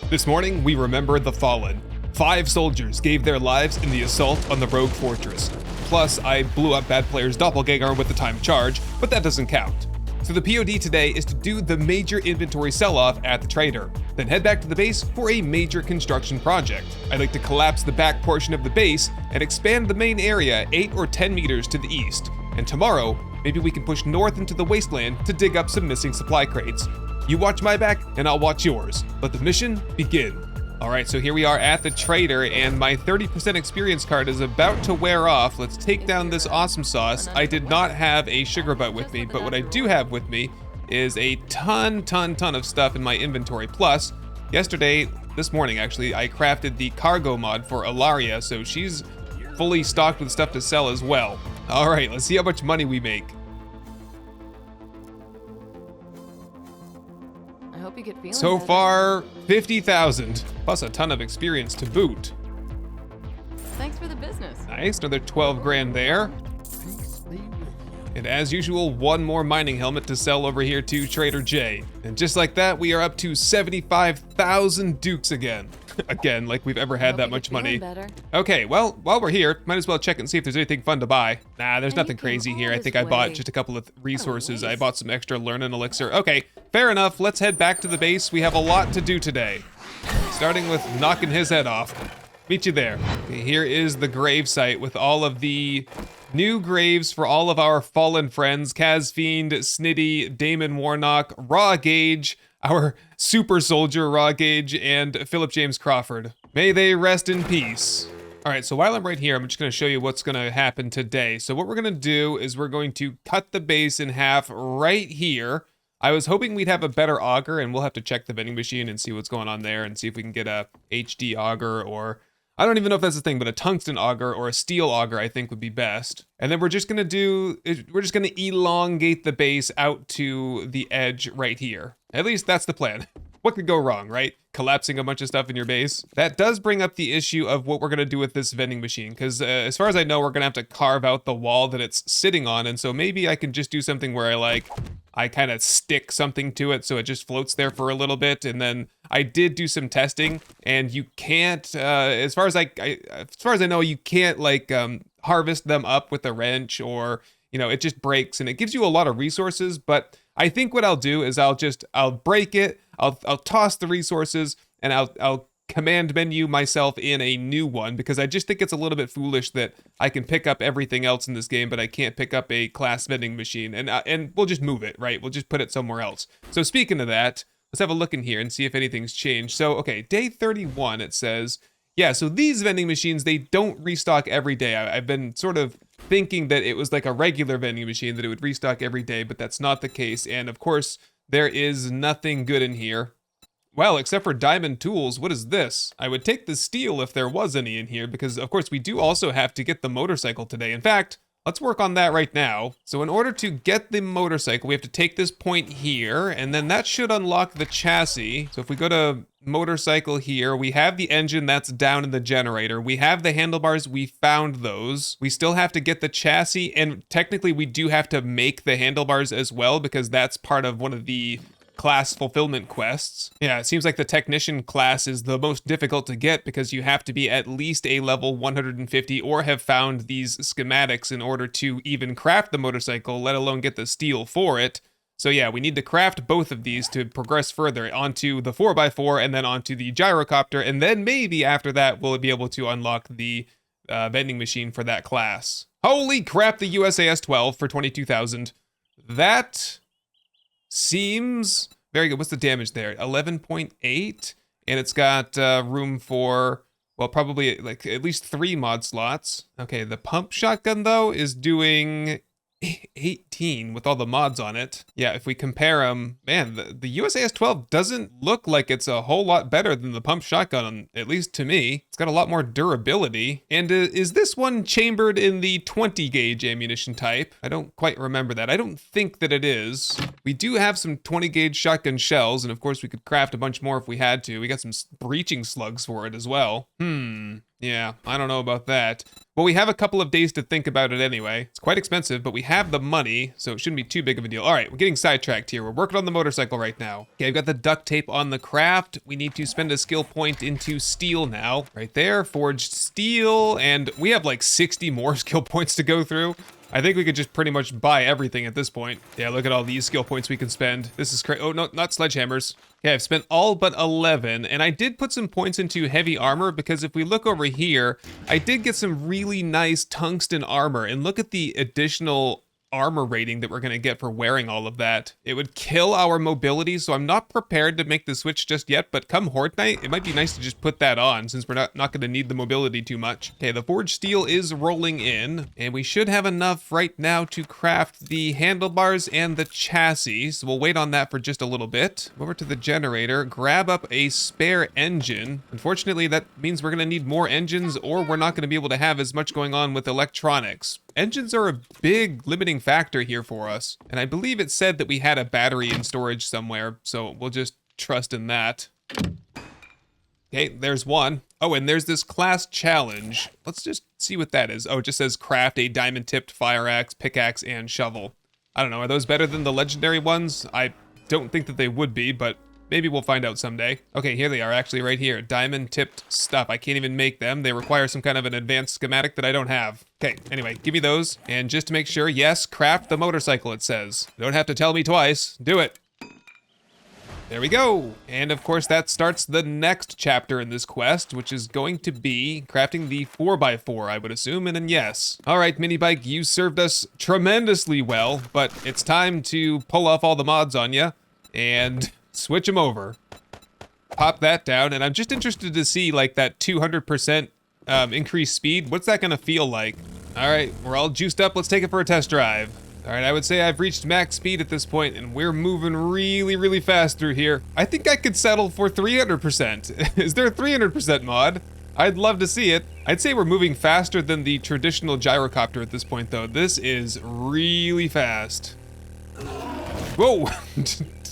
This morning, we remember the fallen. 5 soldiers gave their lives in the assault on the rogue fortress. Plus, I blew up BadPlayer's Doppelganger with the timed charge, but that doesn't count. So the POD today is to do the major inventory sell-off at the trader, then head back to the base for a major construction project. I'd like to collapse the back portion of the base and expand the main area 8 or 10 meters to the east. And tomorrow, maybe we can push north into the Wasteland to dig up some missing supply crates. You watch my back, and I'll watch yours. Let the mission begin. All right, so here we are at the trader, and my 30% experience card is about to wear off. Let's take down this awesome sauce. I did not have a sugar butt with me, but what I do have with me is a ton of stuff in my inventory. Plus, this morning actually, I crafted the cargo mod for Ilaria, so she's fully stocked with stuff to sell as well. All right, let's see how much money we make. You get feeling so better. far, 50,000, plus a ton of experience to boot. Thanks for the business. Nice, another 12 grand there. And as usual, one more mining helmet to sell over here to Trader J. And just like that, we are up to 75,000 dukes again. Again, like we've ever had that much money. Better. Okay, well, while we're here, might as well check and see if there's anything fun to buy. Nah, there's nothing crazy here. I think I bought just a couple of resources. I bought some extra learning elixir. Okay, fair enough. Let's head back to the base. We have a lot to do today. Starting with knocking his head off. Meet you there. Okay, here is the grave site with all of the new graves for all of our fallen friends. Kazfiend, Snitty, Damon Warnock, Raw Gage, our super soldier Raw Gage, and Philip James Crawford. May they rest in peace. All right, so while I'm right here, I'm just gonna show you what's gonna happen today. So what we're gonna do is we're going to cut the base in half right here. I was hoping we'd have a better auger, and we'll have to check the vending machine and see what's going on there and see if we can get a HD auger, or I don't even know if that's a thing, but a tungsten auger or a steel auger I think would be best. And then we're just gonna elongate the base out to the edge right here. At least that's the plan. What could go wrong, right? Collapsing a bunch of stuff in your base. That does bring up the issue of what we're gonna do with this vending machine, because as far as I know, we're gonna have to carve out the wall that it's sitting on, and so maybe I can just do something where I kind of stick something to it so it just floats there for a little bit. And then I did do some testing, and you can't, as far as I know, you can't harvest them up with a wrench, or it just breaks, and it gives you a lot of resources. But I think what I'll do is I'll break it, I'll toss the resources, and I'll command menu myself in a new one, because I just think it's a little bit foolish that I can pick up everything else in this game, but I can't pick up a class vending machine, and we'll just move it, right? We'll just put it somewhere else. So speaking of that, let's have a look in here and see if anything's changed. So, okay, day 31, it says, yeah, so these vending machines, they don't restock every day. I've been sort of thinking that it was like a regular vending machine, that it would restock every day, but that's not the case. And of course, there is nothing good in here. Well, except for diamond tools. What is this? I would take the steel if there was any in here, because of course we do also have to get the motorcycle today. In fact, let's work on that right now. So in order to get the motorcycle, we have to take this point here, and then that should unlock the chassis. So if we go to motorcycle here, we have the engine that's down in the generator. We have the handlebars, we found those. We still have to get the chassis, and technically we do have to make the handlebars as well, because that's part of one of the class fulfillment quests. Yeah, it seems like the technician class is the most difficult to get, because you have to be at least a level 150 or have found these schematics in order to even craft the motorcycle, let alone get the steel for it. So yeah, we need to craft both of these to progress further onto the 4x4 and then onto the gyrocopter, and then maybe after that we'll be able to unlock the vending machine for that class. Holy crap, the USAS 12 for 22,000. That seems very good. What's the damage there? 11.8, and it's got room for, well, probably like at least 3 mod slots. Okay, the pump shotgun though is doing 18 with all the mods on it. Yeah, if we compare them, man, the USAS 12 doesn't look like it's a whole lot better than the pump shotgun, at least to me. It's got a lot more durability. And is this one chambered in the 20 gauge ammunition type? I don't quite remember that. I don't think that it is. We do have some 20 gauge shotgun shells, and of course we could craft a bunch more if we had to. We got some breaching slugs for it as well. Yeah, I don't know about that. Well, we have a couple of days to think about it anyway. It's quite expensive, but we have the money, so it shouldn't be too big of a deal. All right, we're getting sidetracked here. We're working on the motorcycle right now. Okay, I've got the duct tape on the craft. We need to spend a skill point into steel now. Right there, forged steel, and we have like 60 more skill points to go through. I think we could just pretty much buy everything at this point. Yeah, look at all these skill points we can spend. This is crazy. Oh, no, not sledgehammers. Okay, I've spent all but 11, and I did put some points into heavy armor because if we look over here, I did get some really nice tungsten armor, and look at the additional armor rating that we're going to get for wearing all of that. It would kill our mobility, so I'm not prepared to make the switch just yet, but come Horde Night, it might be nice to just put that on since we're not going to need the mobility too much. Okay, the forged steel is rolling in, and we should have enough right now to craft the handlebars and the chassis, so we'll wait on that for just a little bit. Over to the generator, grab up a spare engine. Unfortunately, that means we're going to need more engines, or we're not going to be able to have as much going on with electronics. Engines are a big limiting factor here for us, and I believe it said that we had a battery in storage somewhere, so we'll just trust in that. Okay, there's one. Oh, and there's this class challenge. Let's just see what that is. Oh, it just says craft a diamond-tipped fire axe, pickaxe, and shovel. I don't know, are those better than the legendary ones? I don't think that they would be, but maybe we'll find out someday. Okay, here they are, actually, right here. Diamond-tipped stuff. I can't even make them. They require some kind of an advanced schematic that I don't have. Okay, anyway, give me those. And just to make sure, yes, craft the motorcycle, it says. You don't have to tell me twice. Do it. There we go. And of course, that starts the next chapter in this quest, which is going to be crafting the 4x4, I would assume, and then yes. All right, Mini Bike, you served us tremendously well, but it's time to pull off all the mods on you and switch them over. Pop that down, and I'm just interested to see like that 200% increased speed. What's that gonna feel like? All right, we're all juiced up. Let's take it for a test drive. All right, I would say I've reached max speed at this point, and we're moving really, really fast through here. I think I could settle for 300%. Is there a 300% mod? I'd love to see it. I'd say we're moving faster than the traditional gyrocopter at this point, though. This is really fast. Whoa!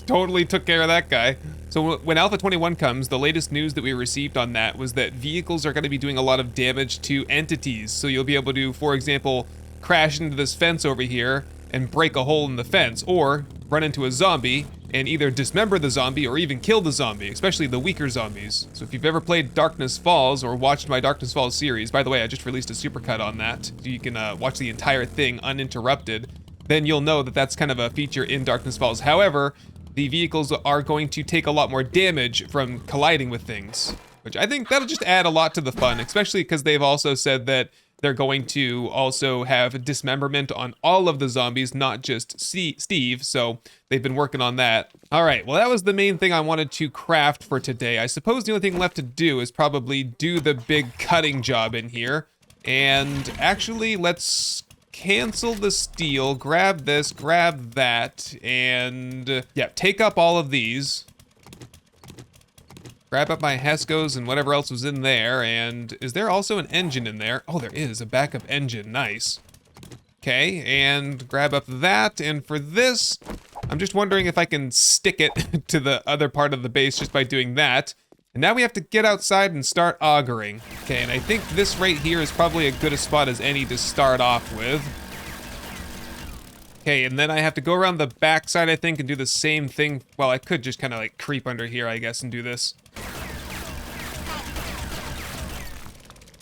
Totally took care of that guy. So when Alpha 21 comes, the latest news that we received on that was that vehicles are going to be doing a lot of damage to entities. So you'll be able to, for example, crash into this fence over here and break a hole in the fence, or run into a zombie and either dismember the zombie or even kill the zombie, especially the weaker zombies. So if you've ever played Darkness Falls or watched my Darkness Falls series, by the way, I just released a supercut on that, so you can watch the entire thing uninterrupted, then you'll know that that's kind of a feature in Darkness Falls. However, the vehicles are going to take a lot more damage from colliding with things, which I think that'll just add a lot to the fun, especially because they've also said that they're going to also have dismemberment on all of the zombies, not just Steve, so they've been working on that. All right, well, that was the main thing I wanted to craft for today. I suppose the only thing left to do is probably do the big cutting job in here. And actually, let's cancel the steel, grab this, grab that, and yeah, take up all of these. Grab up my Heskos and whatever else was in there, and is there also an engine in there? Oh, there is, a backup engine, nice. Okay, and grab up that, and for this, I'm just wondering if I can stick it to the other part of the base just by doing that. And now we have to get outside and start augering. Okay, and I think this right here is probably a good a spot as any to start off with. Okay, and then I have to go around the backside, I think, and do the same thing. Well, I could just kind of like creep under here, I guess, and do this.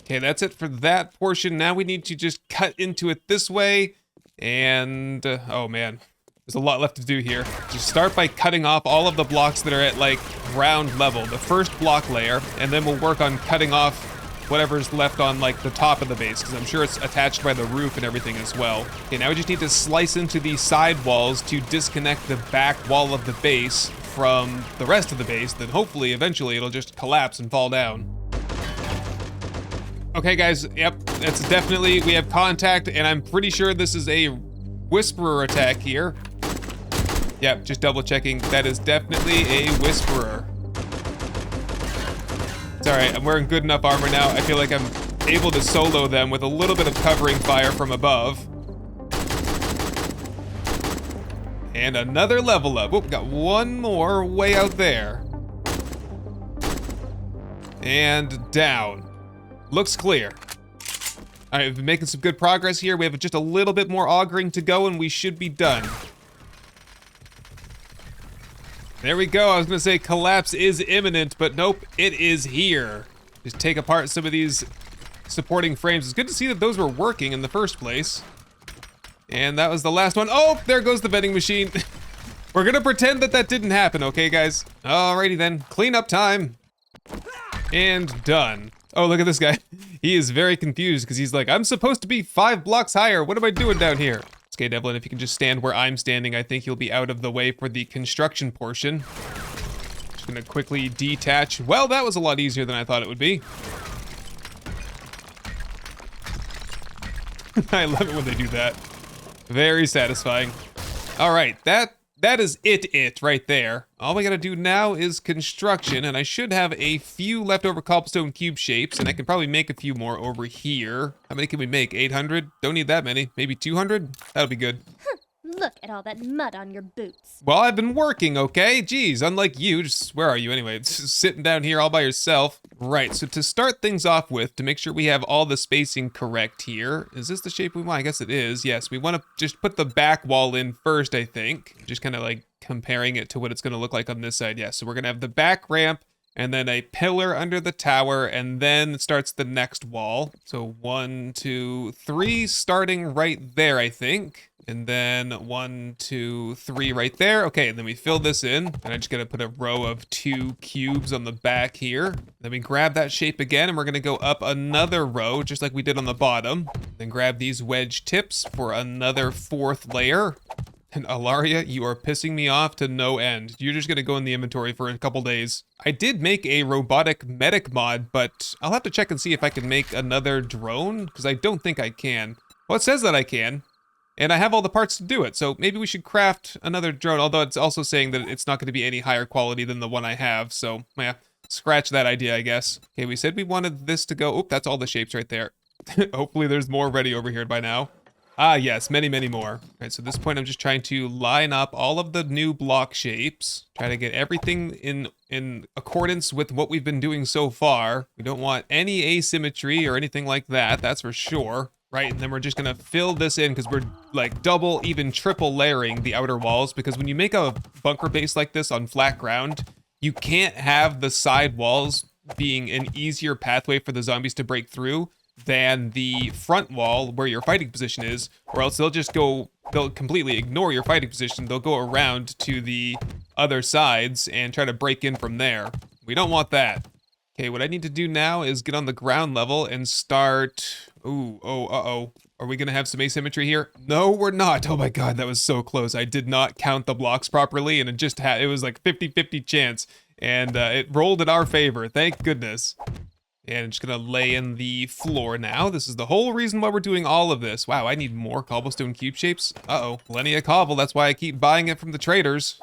Okay, that's it for that portion. Now we need to just cut into it this way. And, oh man, there's a lot left to do here. Just start by cutting off all of the blocks that are at like ground level, the first block layer, and then we'll work on cutting off whatever's left on like the top of the base, because I'm sure it's attached by the roof and everything as well. Okay, now we just need to slice into the side walls to disconnect the back wall of the base from the rest of the base. Then hopefully, eventually, it'll just collapse and fall down. Okay, guys, yep, that's definitely, we have contact, and I'm pretty sure this is a Whisperer attack here. Yep, just double checking, that is definitely a Whisperer. It's all right, I'm wearing good enough armor now. I feel like I'm able to solo them with a little bit of covering fire from above. And another level up. Whoop, got one more way out there. And down. Looks clear. All right, we've been making some good progress here. We have just a little bit more augering to go and we should be done. There we go. I was gonna say collapse is imminent, but nope, it is here. Just take apart some of these supporting frames. It's good to see that those were working in the first place. And that was the last one. Oh, there goes the vending machine. We're gonna pretend that that didn't happen, okay, guys? Alrighty then, cleanup time. And done. Oh, look at this guy. He is very confused because he's like, I'm supposed to be 5 blocks higher. What am I doing down here? Okay, Devlin, if you can just stand where I'm standing, I think you'll be out of the way for the construction portion. Just gonna quickly detach. Well, that was a lot easier than I thought it would be. I love it when they do that. Very satisfying. All right, that is it right there. All we gotta do now is construction, and I should have a few leftover cobblestone cube shapes, and I can probably make a few more over here. How many can we make? 800? Don't need that many. Maybe 200? That'll be good. Look at all that mud on your boots. Well, I've been working, okay? Geez, unlike you, just, where are you anyway? Just sitting down here all by yourself. Right, so to start things off with, to make sure we have all the spacing correct here, is this the shape we want? I guess it is. Yes, we want to just put the back wall in first, I think. Just kind of like comparing it to what it's going to look like on this side. Yeah, so we're going to have the back ramp, and then a pillar under the tower, and then starts the next wall. So 1, 2, 3, starting right there, I think. And then 1, 2, 3 right there. Okay, and then we fill this in. And I just gotta put a row of 2 cubes on the back here. Then we grab that shape again, and we're gonna go up another row, just like we did on the bottom. Then grab these wedge tips for another 4th layer. And Alaria, you are pissing me off to no end. You're just gonna go in the inventory for a couple days. I did make a robotic medic mod, but I'll have to check and see if I can make another drone, because I don't think I can. Well, it says that I can. And I have all the parts to do it, so maybe we should craft another drone, although it's also saying that it's not going to be any higher quality than the one I have, so yeah, scratch that idea, I guess. Okay, we said we wanted this to go, that's all the shapes right there. Hopefully there's more ready over here by now. Ah, yes, many, many more. All right, so at this point I'm just trying to line up all of the new block shapes, try to get everything in accordance with what we've been doing so far. We don't want any asymmetry or anything like that, that's for sure. Right, and then we're just gonna fill this in because we're like double, even triple layering the outer walls, because when you make a bunker base like this on flat ground, you can't have the side walls being an easier pathway for the zombies to break through than the front wall where your fighting position is, or else they'll completely ignore your fighting position. They'll go around to the other sides and try to break in from there. We don't want that. Okay, what I need to do now is get on the ground level and start... uh-oh. Are we gonna have some asymmetry here? No, we're not. Oh my god, that was so close. I did not count the blocks properly, and it was like 50-50 chance, and it rolled in our favor. Thank goodness. And I'm just gonna lay in the floor now. This is the whole reason why we're doing all of this. Wow, I need more cobblestone cube shapes. Uh-oh, plenty of cobble. That's why I keep buying it from the traders.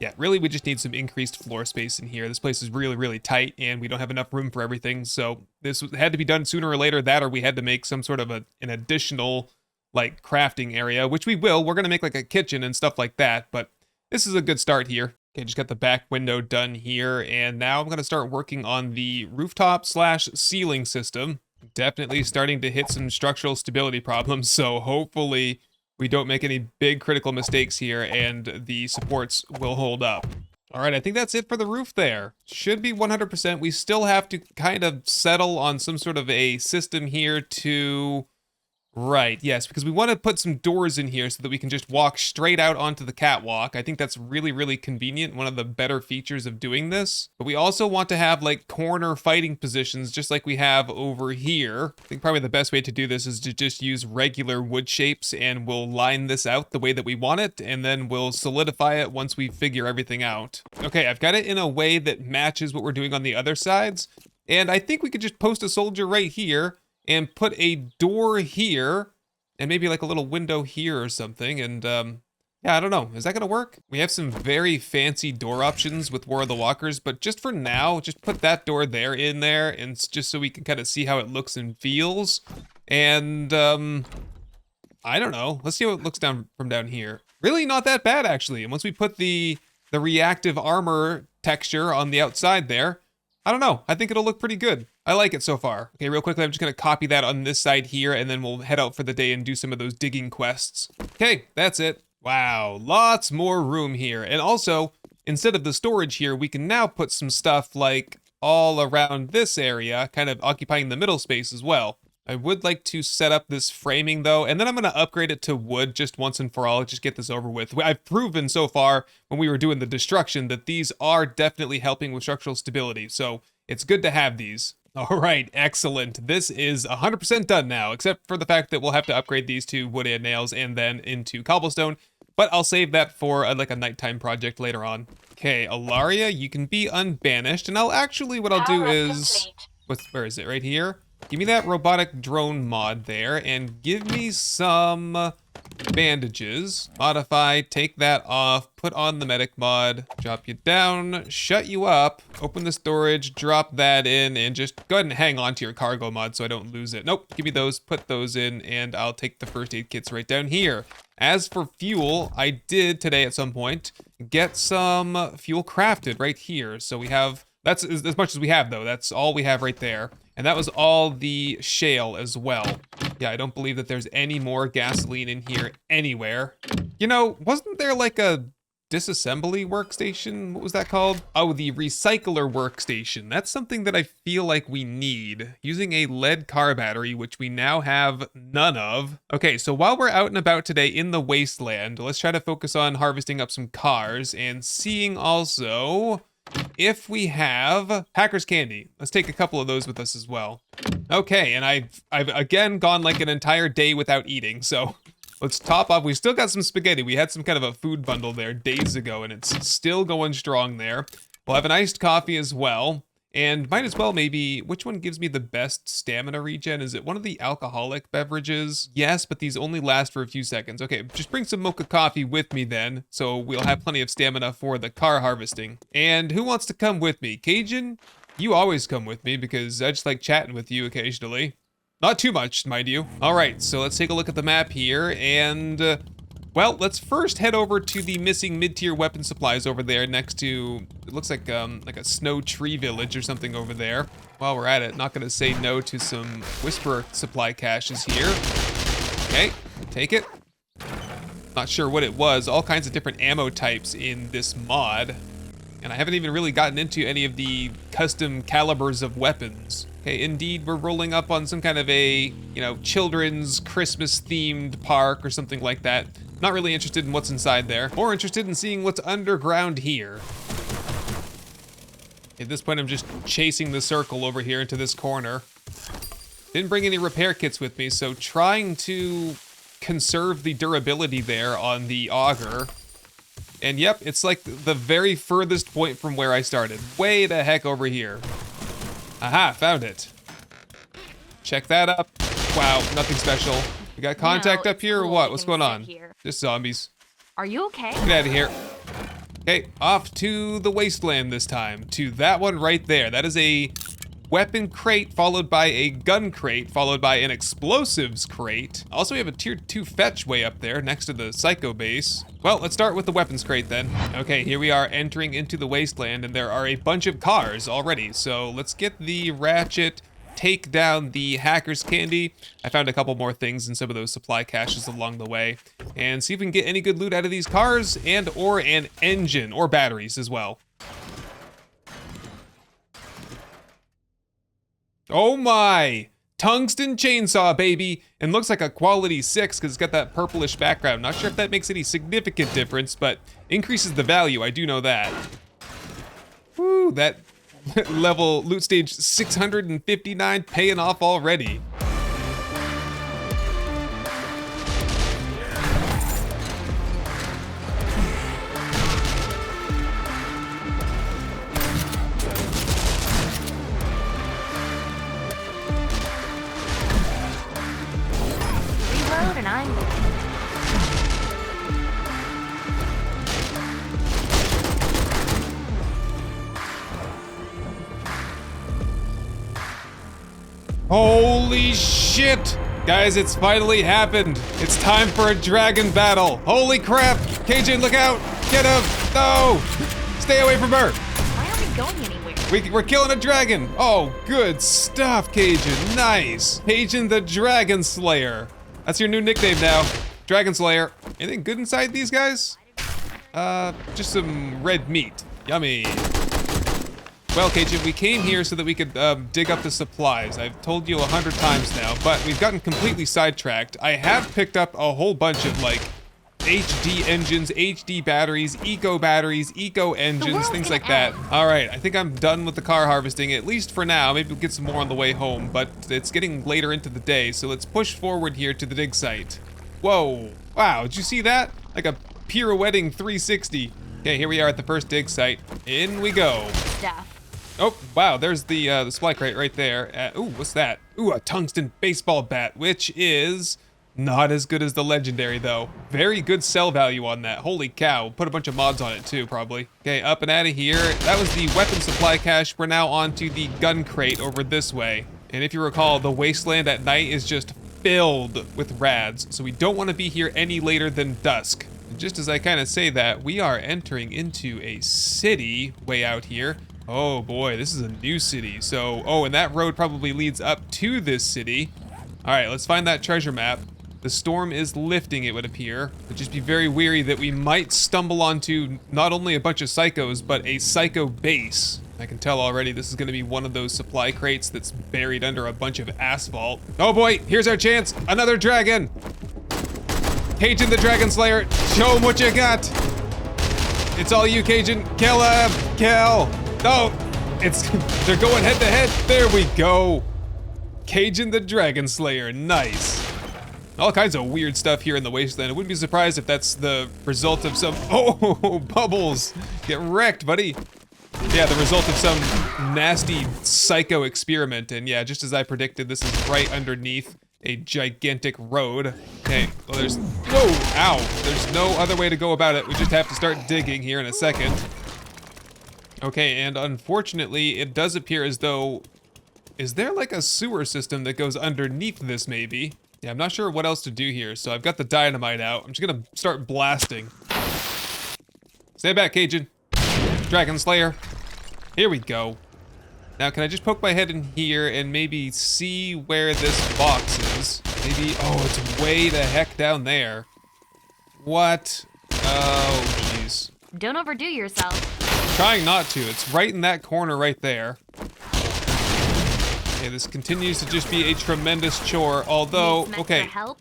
Yeah, really, we just need some increased floor space in here. This place is really, really tight, and we don't have enough room for everything, so this had to be done sooner or later, that or we had to make some sort of an additional, like, crafting area, which we will. We're going to make, like, a kitchen and stuff like that, but this is a good start here. Okay, just got the back window done here, and now I'm going to start working on the rooftop/ceiling system. Definitely starting to hit some structural stability problems, so hopefully... we don't make any big critical mistakes here, and the supports will hold up. All right, I think that's it for the roof there. Should be 100%. We still have to kind of settle on some sort of a system here to... Right, yes, because we want to put some doors in here so that we can just walk straight out onto the catwalk. I think that's really, really convenient, one of the better features of doing this. But we also want to have like corner fighting positions just like we have over here. I think probably the best way to do this is to just use regular wood shapes, and we'll line this out the way that we want it, and then we'll solidify it once we figure everything out. Okay, I've got it in a way that matches what we're doing on the other sides, and I think we could just post a soldier right here and put a door here, and maybe like a little window here or something, and yeah, I don't know. Is that gonna work? We have some very fancy door options with War of the Walkers, but just for now, just put that door there in there, and just so we can kind of see how it looks and feels. And I don't know. Let's see how it looks from down here. Really not that bad, actually. And once we put the reactive armor texture on the outside there, I don't know. I think it'll look pretty good. I like it so far. Okay, real quickly, I'm just gonna copy that on this side here, and then we'll head out for the day and do some of those digging quests. Okay, that's it. Wow, lots more room here. And also, instead of the storage here, we can now put some stuff like all around this area, kind of occupying the middle space as well. I would like to set up this framing though, and then I'm going to upgrade it to wood just once and for all, just get this over with. I've proven so far when we were doing the destruction that these are definitely helping with structural stability, so it's good to have these. All right, excellent. This is 100% done now, except for the fact that we'll have to upgrade these to wood and nails and then into cobblestone, but I'll save that for like a nighttime project later on. Okay, Alaria, you can be unbanished, and what I'll do is, where is it? Right here? Give me that robotic drone mod there, and give me some bandages. Modify, take that off, put on the medic mod, drop you down, shut you up, open the storage, drop that in, and just go ahead and hang on to your cargo mod so I don't lose it. Nope, give me those, put those in, and I'll take the first aid kits right down here. As for fuel, I did today at some point get some fuel crafted right here. So we have, that's as much as we have though, that's all we have right there. And that was all the shale as well. Yeah, I don't believe that there's any more gasoline in here anywhere. You know, wasn't there like a disassembly workstation? What was that called? Oh, the recycler workstation. That's something that I feel like we need. Using a lead car battery, which we now have none of. Okay, so while we're out and about today in the Wasteland, let's try to focus on harvesting up some cars and seeing also if we have hacker's candy. Let's take a couple of those with us as well. Okay, and I've again gone like an entire day without eating, so let's top off. We still got some spaghetti. We had some kind of a food bundle there days ago, and it's still going strong there. We'll have an iced coffee as well. And might as well maybe, which one gives me the best stamina regen? Is it one of the alcoholic beverages? Yes, but these only last for a few seconds. Okay, just bring some mocha coffee with me then, so we'll have plenty of stamina for the car harvesting. And who wants to come with me? Cajun? You always come with me because I just like chatting with you occasionally. Not too much, mind you. All right, so let's take a look at the map here, and well, let's first head over to the missing mid-tier weapon supplies over there next to, it looks like a snow tree village or something over there. While we're at it, not gonna say no to some Whisper supply caches here. Okay, take it. Not sure what it was, all kinds of different ammo types in this mod. And I haven't even really gotten into any of the custom calibers of weapons. Okay, indeed, we're rolling up on some kind of a, children's Christmas-themed park or something like that. Not really interested in what's inside there. More interested in seeing what's underground here. At this point, I'm just chasing the circle over here into this corner. Didn't bring any repair kits with me, so trying to conserve the durability there on the auger. And yep, it's like the very furthest point from where I started. Way the heck over here. Aha, found it. Check that up. Wow, nothing special. We got contact up here or what? What's going on? Just zombies. Are you okay? Get out of here. Okay, off to the Wasteland this time. To that one right there. That is a weapon crate followed by a gun crate followed by an explosives crate. Also, we have a tier 2 fetch way up there next to the psycho base. Well, let's start with the weapons crate then. Okay, here we are entering into the Wasteland, and there are a bunch of cars already. So let's get the ratchet, take down the hacker's candy. I found a couple more things in some of those supply caches along the way, and see if we can get any good loot out of these cars and or an engine or batteries as well. Oh my! Tungsten chainsaw, baby! And looks like a quality 6 because it's got that purplish background. Not sure if that makes any significant difference, but increases the value, I do know that. Woo, that level loot stage 659 paying off already. Reload and I'm Holy shit! Guys, it's finally happened. It's time for a dragon battle. Holy crap! KJ, look out! Get him! No! Stay away from her! Why aren't we going anywhere? We're killing a dragon. Oh, good stuff, Cajun. Nice. Cajun the Dragonslayer. That's your new nickname now. Dragonslayer. Anything good inside these guys? Just some red meat. Yummy. Well, Cajun, we came here so that we could dig up the supplies. I've told you 100 times now, but we've gotten completely sidetracked. I have picked up a whole bunch of, like, HD engines, HD batteries, eco engines, things like that. All right, I think I'm done with the car harvesting, at least for now. Maybe we'll get some more on the way home, but it's getting later into the day, so let's push forward here to the dig site. Whoa, wow, did you see that? Like a pirouetting 360. Okay, here we are at the first dig site. In we go. Stuff. Oh, wow, there's the supply crate right there. Ooh, what's that? Ooh, a tungsten baseball bat, which is not as good as the legendary, though. Very good sell value on that. Holy cow. Put a bunch of mods on it, too, probably. Okay, up and out of here. That was the weapon supply cache. We're now on to the gun crate over this way. And if you recall, the Wasteland at night is just filled with rads, so we don't want to be here any later than dusk. And just as I kind of say that, we are entering into a city way out here. Oh boy, this is a new city. So, oh, and that road probably leads up to this city. All right, let's find that treasure map. The storm is lifting, it would appear. But just be very wary that we might stumble onto not only a bunch of psychos, but a psycho base. I can tell already this is gonna be one of those supply crates that's buried under a bunch of asphalt. Oh boy, here's our chance. Another dragon. Cajun the Dragonslayer, show him what you got. It's all you, Cajun. Kill him, kill. No, they're going head to head. There we go. Cajun the Dragonslayer, nice. All kinds of weird stuff here in the Wasteland. I wouldn't be surprised if that's the result of some, oh, bubbles. Get wrecked, buddy. Yeah, the result of some nasty psycho experiment. And yeah, just as I predicted, this is right underneath a gigantic road. Okay, well there's, whoa, ow. There's no other way to go about it. We just have to start digging here in a second. Okay, and unfortunately, it does appear as though, is there like a sewer system that goes underneath this maybe? Yeah, I'm not sure what else to do here, so I've got the dynamite out. I'm just gonna start blasting. Stay back, Cajun. Dragonslayer. Here we go. Now, can I just poke my head in here and maybe see where this box is? Maybe, oh, it's way the heck down there. What? Oh, jeez. Don't overdo yourself. Trying not to. It's right in that corner right there. Okay, this continues to just be a tremendous chore, although, okay. Help?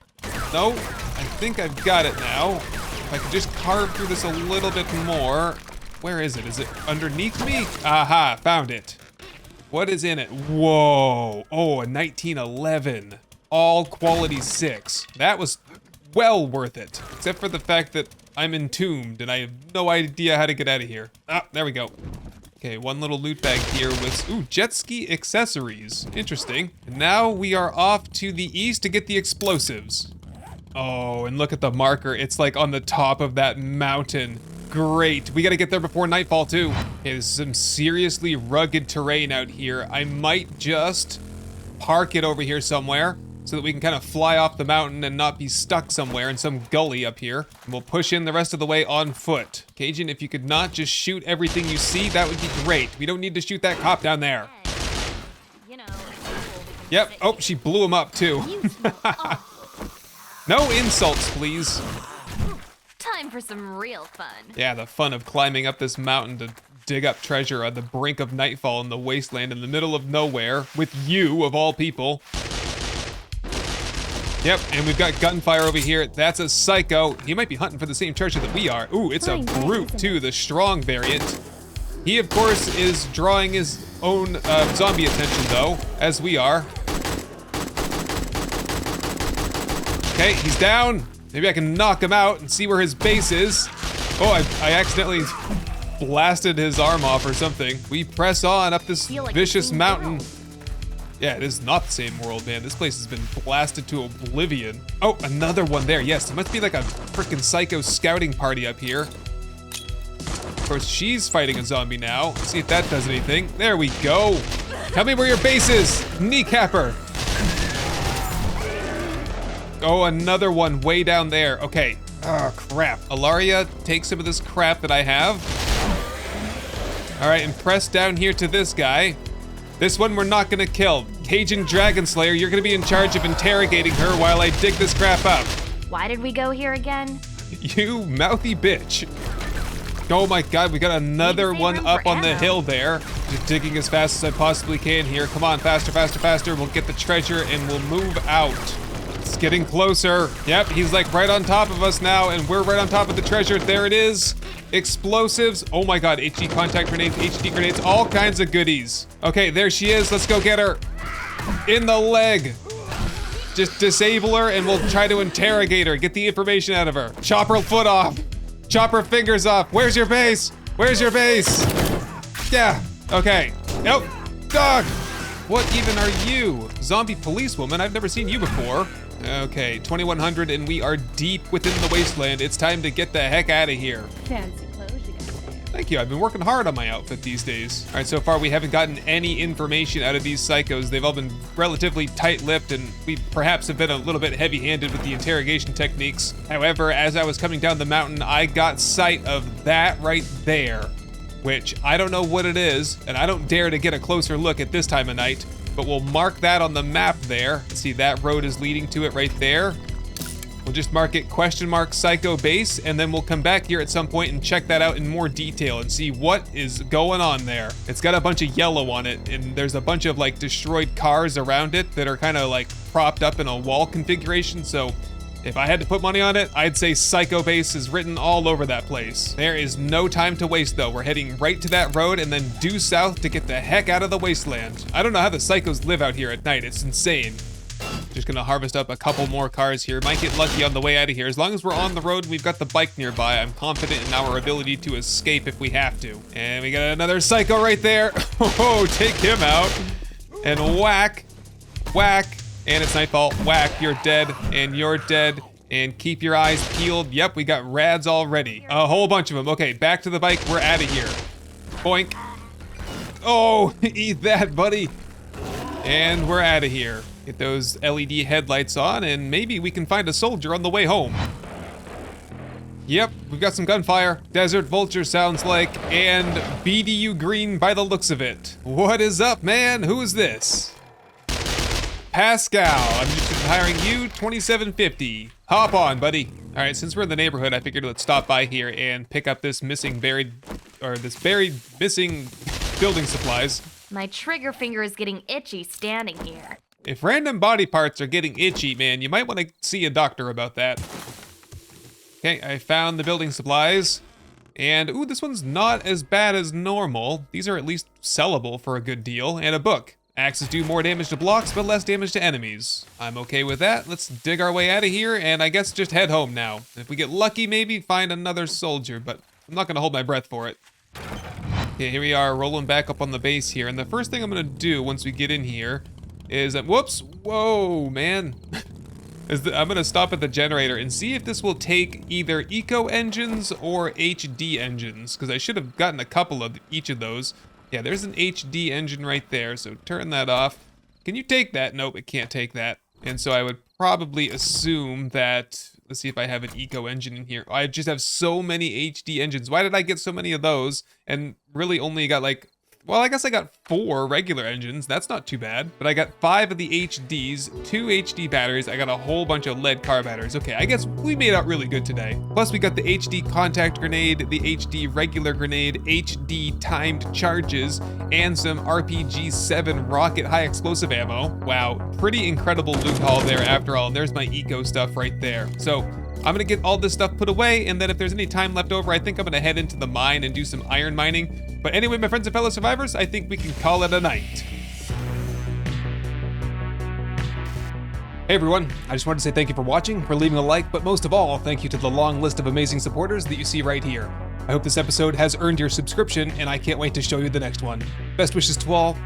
No, I think I've got it now. If I could just carve through this a little bit more. Where is it? Is it underneath me? Aha, found it. What is in it? Whoa. Oh, a 1911. All quality 6. That was well worth it. Except for the fact that I'm entombed and I have no idea how to get out of here. Ah, there we go. Okay, one little loot bag here with, ooh, jet ski accessories. Interesting. And now we are off to the east to get the explosives. Oh, and look at the marker. It's like on the top of that mountain. Great. We gotta get there before nightfall too. Okay, there's some seriously rugged terrain out here. I might just park it over here somewhere so that we can kind of fly off the mountain and not be stuck somewhere in some gully up here. And we'll push in the rest of the way on foot. Cajun, if you could not just shoot everything you see, that would be great. We don't need to shoot that cop down there. You know, Yep. Oh, she blew him up too. No insults, please. time for some real fun. Yeah, the fun of climbing up this mountain to dig up treasure on the brink of nightfall in the wasteland in the middle of nowhere with you, of all people. Yep, and we've got gunfire over here. That's a psycho. He might be hunting for the same treasure that we are. Ooh, it's a brute too, the strong variant. He, of course, is drawing his own zombie attention, though, as we are. Okay, he's down. Maybe I can knock him out and see where his base is. Oh, I accidentally blasted his arm off or something. We press on up this vicious mountain. Yeah, it is not the same world, man. This place has been blasted to oblivion. Oh, another one there. Yes, it must be like a freaking psycho scouting party up here. Of course, she's fighting a zombie now. Let's see if that does anything. There we go. Tell me where your base is. Kneecap her. Oh, another one way down there. Okay. Oh, crap. Ilaria, take some of this crap that I have. All right, and press down here to this guy. This one we're not gonna kill. Cajun Dragonslayer, you're gonna be in charge of interrogating her while I dig this crap up. Why did we go here again? You mouthy bitch. Oh my god, we got another one room up for on the ammo. hill there. Just digging as fast as I possibly can here. Come on, faster, faster, faster. We'll get the treasure and we'll move out. It's getting closer. Yep, he's like right on top of us now, and we're right on top of the treasure. There it is. Explosives. Oh my god, HD contact grenades, HD grenades, all kinds of goodies. Okay, there she is. Let's go get her. In the leg. Just disable her and we'll try to interrogate her. Get the information out of her. Chop her foot off. Chop her fingers off. Where's your base? Where's your base? Yeah, okay. Nope. Dog. What even are you? Zombie policewoman? I've never seen you before. Okay, 2100 and we are deep within the wasteland. It's time to get the heck out of here. Fancy clothes you got there. Thank you, I've been working hard on my outfit these days. All right, so far we haven't gotten any information out of these psychos. They've all been relatively tight-lipped and we perhaps have been a little bit heavy-handed with the interrogation techniques. However, as I was coming down the mountain, I got sight of that right there, which I don't know what it is, and I don't dare to get a closer look at this time of night, but we'll mark that on the map there. See, that road is leading to it right there. We'll just mark it !psycho base, and then we'll come back here at some point and check that out in more detail and see what is going on there. It's got a bunch of yellow on it, and there's a bunch of like destroyed cars around it that are kind of like propped up in a wall configuration, so if I had to put money on it, I'd say Psycho Base is written all over that place. There is no time to waste though. We're heading right to that road and then due south to get the heck out of the wasteland. I don't know how the psychos live out here at night. It's insane. Just gonna harvest up a couple more cars here. Might get lucky on the way out of here. As long as we're on the road, we've got the bike nearby. I'm confident in our ability to escape if we have to. And we got another psycho right there. Oh, take him out. And whack, whack. And it's nightfall. Whack, you're dead, and you're dead, and keep your eyes peeled. Yep, we got rads already. A whole bunch of them. Okay, back to the bike. We're out of here. Boink. Oh, eat that, buddy. And we're out of here. Get those LED headlights on, and maybe we can find a soldier on the way home. Yep, we've got some gunfire. Desert Vulture sounds like, and BDU green by the looks of it. What is up, man? Who is this? Pascal, I'm interested in hiring you, 2750. Hop on, buddy. All right, since we're in the neighborhood, I figured let's stop by here and pick up this missing buried missing building supplies. My trigger finger is getting itchy standing here. If random body parts are getting itchy, man, you might want to see a doctor about that. Okay, I found the building supplies. And, ooh, this one's not as bad as normal. These are at least sellable for a good deal. And a book. Axes do more damage to blocks, but less damage to enemies. I'm okay with that. Let's dig our way out of here, and I guess just head home now. If we get lucky, maybe find another soldier, but I'm not gonna hold my breath for it. Okay, here we are, rolling back up on the base here, and the first thing I'm gonna do once we get in here is, whoops, whoa, man. I'm gonna stop at the generator and see if this will take either eco engines or HD engines, because I should have gotten a couple of each of those. Yeah, there's an HD engine right there, so turn that off. Can you take that? Nope, it can't take that. And so I would probably assume that, let's see if I have an eco engine in here. I just have so many HD engines. Why did I get so many of those? And really only got like, well, I guess I got 4 regular engines. That's not too bad. But I got 5 of the HDs, 2 HD batteries. I got a whole bunch of lead car batteries. Okay, I guess we made out really good today. Plus we got the HD contact grenade, the HD regular grenade, HD timed charges, and some RPG-7 rocket high explosive ammo. Wow, pretty incredible loot haul there after all. And there's my eco stuff right there. So I'm gonna get all this stuff put away, and then if there's any time left over, I think I'm gonna head into the mine and do some iron mining. But anyway, my friends and fellow survivors, I think we can call it a night. Hey everyone, I just wanted to say thank you for watching, for leaving a like, but most of all, thank you to the long list of amazing supporters that you see right here. I hope this episode has earned your subscription, and I can't wait to show you the next one. Best wishes to all,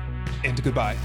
and goodbye.